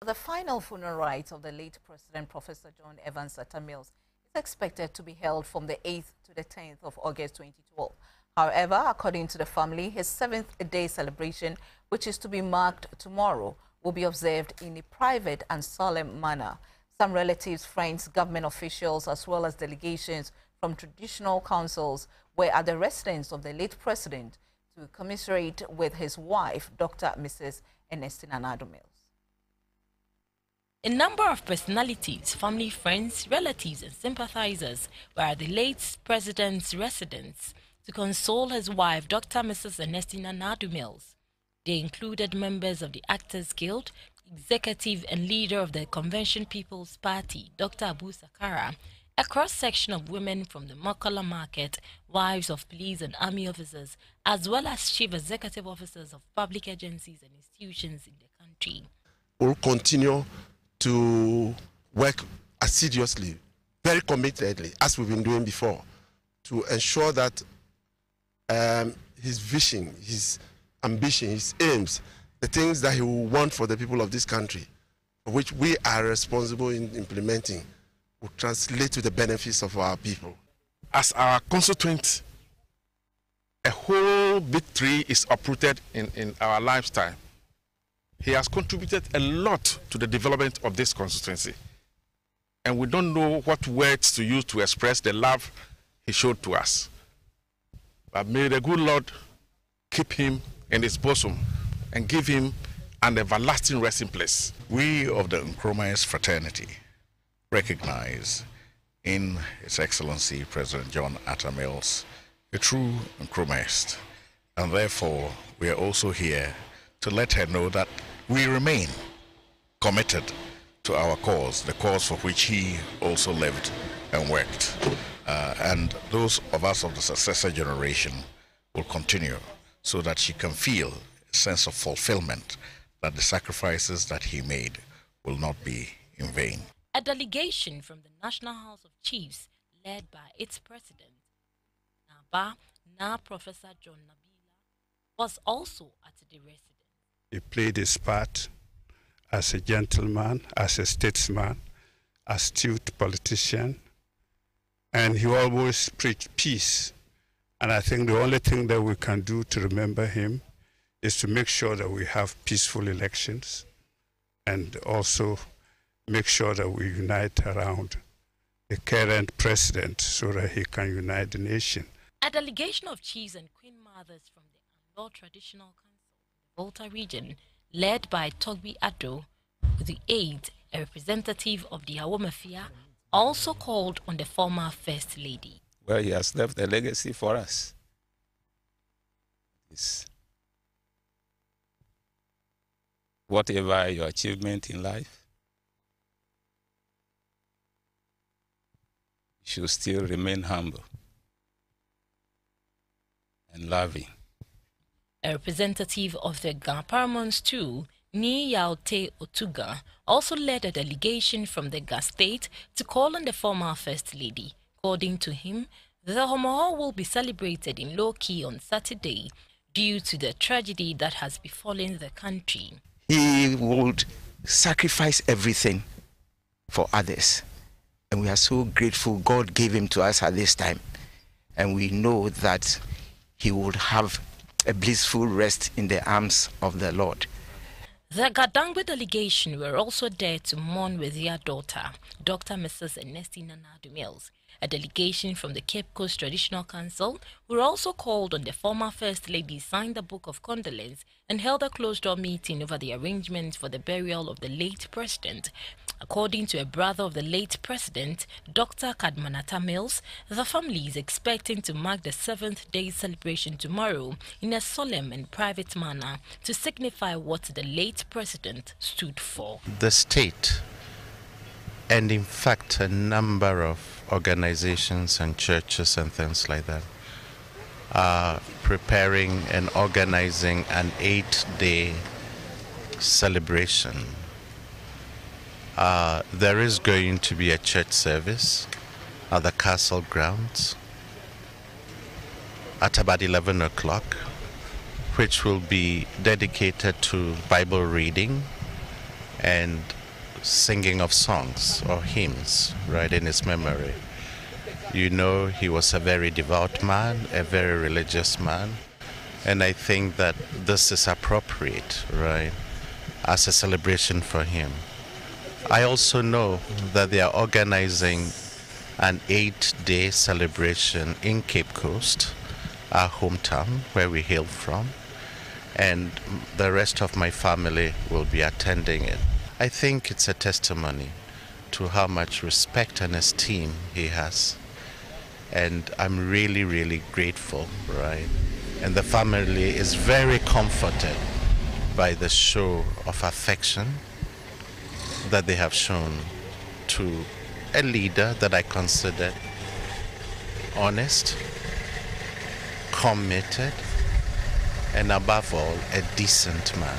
The final funeral rites of the late President Professor John Evans Atta Mills is expected to be held from the 8th to the 10th of August 2012. However, according to the family, his 7th-day celebration, which is to be marked tomorrow, will be observed in a private and solemn manner. Some relatives, friends, government officials, as well as delegations from traditional councils were at the residence of the late president to commiserate with his wife, Dr. Mrs. Ernestina Atta Mills. A number of personalities, family, friends, relatives and sympathizers were at the late president's residence to console his wife, Dr. Mrs. Ernestina Atta Mills. They included members of the Actors Guild, executive and leader of the Convention People's Party, Dr. Abu Sakara, a cross-section of women from the Makola market, wives of police and army officers, as well as chief executive officers of public agencies and institutions in the country. We'll continue to work assiduously, very committedly, as we've been doing before, to ensure that his vision, his ambition, his aims, the things that he will want for the people of this country, for which we are responsible in implementing, will translate to the benefits of our people. As our constituent, a whole big tree is uprooted in our lifetime. He has contributed a lot to the development of this constituency. And we don't know what words to use to express the love he showed to us. But may the good Lord keep him in his bosom and give him an everlasting resting place. We of the Nkrumah's fraternity recognize in His Excellency President John Atta Mills a true Nkrumahist. And therefore, we are also here to let her know that we remain committed to our cause, the cause for which he also lived and worked. And those of us of the successor generation will continue so that she can feel a sense of fulfillment, that the sacrifices that he made will not be in vain. A delegation from the National House of Chiefs, led by its president, now Professor John Nabila, was also at the residence. He played his part as a gentleman, as a statesman, astute politician, and he always preached peace. And I think the only thing that we can do to remember him is to make sure that we have peaceful elections and also make sure that we unite around the current president so that he can unite the nation. A delegation of chiefs and queen mothers from the Anglo Traditional Council in the Volta region, led by Togbi Addo, with the aid, a representative of the Awomafia, also called on the former First Lady. Well, he has left a legacy for us. Whatever your achievement in life, you should still remain humble and loving. A representative of the Ga Paramount too, Ni Yaote Otuga, also led a delegation from the Ga state to call on the former First Lady. According to him, the Homoho will be celebrated in low-key on Saturday due to the tragedy that has befallen the country. He would sacrifice everything for others. And we are so grateful God gave him to us at this time. And we know that he would have a blissful rest in the arms of the Lord. The Gadangwe delegation were also there to mourn with their daughter, Dr. Mrs. Ernestina Atta Mills. A delegation from the Cape Coast Traditional Council were also called on the former First Lady, signed the Book of Condolence and held a closed-door meeting over the arrangements for the burial of the late president. According to a brother of the late president, Dr. Kadman Atta Mills, the family is expecting to mark the 7th-day celebration tomorrow in a solemn and private manner to signify what the late president stood for. The state, and in fact a number of organizations and churches and things like that, are preparing and organizing an 8-day celebration. There is going to be a church service at the castle grounds at about 11 o'clock, which will be dedicated to Bible reading and singing of songs or hymns, right, in his memory. You know, he was a very devout man, a very religious man, and I think that this is appropriate, right, as a celebration for him. I also know that they are organizing an 8-day celebration in Cape Coast, our hometown, where we hail from, and the rest of my family will be attending it. I think it's a testimony to how much respect and esteem he has, and I'm really, really grateful, right? And the family is very comforted by the show of affection that they have shown to a leader that I consider honest, committed, and above all, a decent man.